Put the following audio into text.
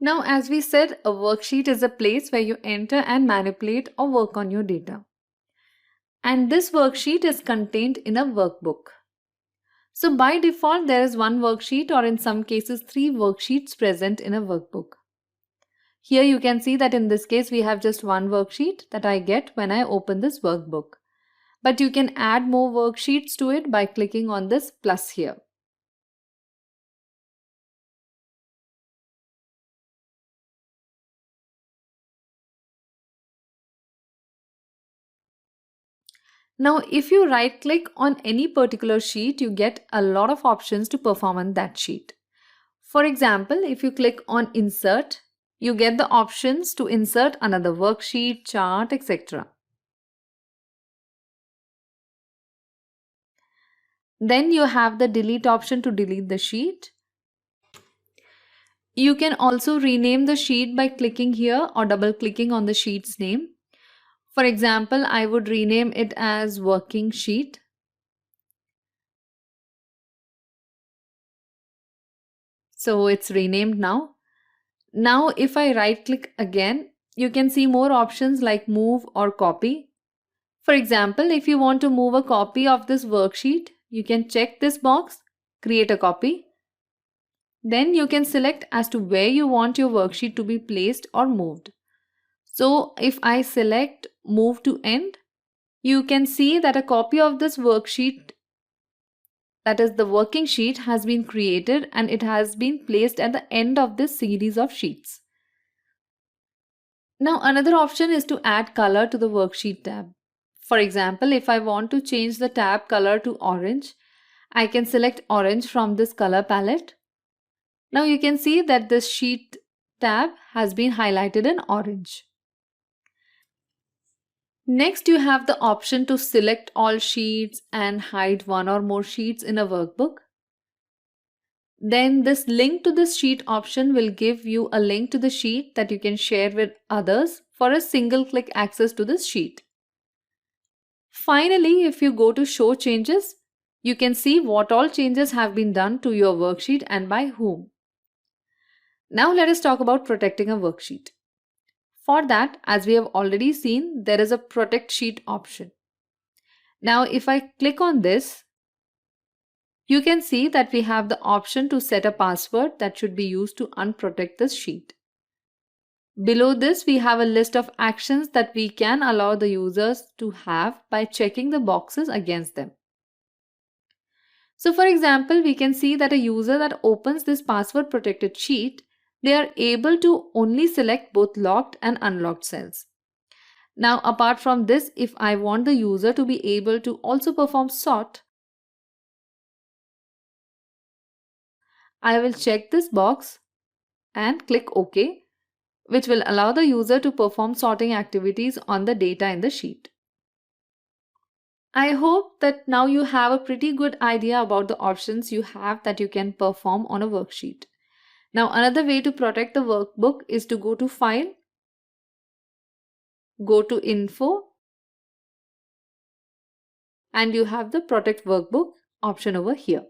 Now, as we said, a worksheet is a place where you enter and manipulate or work on your data. And this worksheet is contained in a workbook. So by default, there is one worksheet, or in some cases 3 worksheets present in a workbook. Here you can see that in this case we have just one worksheet that I get when I open this workbook. But you can add more worksheets to it by clicking on this plus here. Now, if you right click on any particular sheet, you get a lot of options to perform on that sheet. For example, if you click on Insert, you get the options to insert another worksheet, chart, etc. Then you have the Delete option to delete the sheet. You can also rename the sheet by clicking here or double clicking on the sheet's name. For example, I would rename it as Working Sheet. So it's renamed now. Now if I right click again, you can see more options like Move or Copy. For example, if you want to move a copy of this worksheet, you can check this box, Create a Copy. Then you can select as to where you want your worksheet to be placed or moved. So if I select Move to End, you can see that a copy of this worksheet, that is the working sheet, has been created and it has been placed at the end of this series of sheets. Now another option is to add color to the worksheet tab. For example, if I want to change the tab color to orange, I can select orange from this color palette. Now you can see that this sheet tab has been highlighted in orange. Next, you have the option to select all sheets and hide one or more sheets in a workbook. Then this link to this sheet option will give you a link to the sheet that you can share with others for a single click access to this sheet. Finally, if you go to Show Changes, you can see what all changes have been done to your worksheet and by whom. Now let us talk about protecting a worksheet. For that, as we have already seen, there is a Protect Sheet option. Now if I click on this, you can see that we have the option to set a password that should be used to unprotect this sheet. Below this, we have a list of actions that we can allow the users to have by checking the boxes against them. So for example, we can see that a user that opens this password protected sheet, they are able to only select both locked and unlocked cells. Now apart from this, if I want the user to be able to also perform sort, I will check this box and click OK, which will allow the user to perform sorting activities on the data in the sheet. I hope that now you have a pretty good idea about the options you have that you can perform on a worksheet. Now another way to protect the workbook is to go to File, go to Info, and you have the Protect Workbook option over here.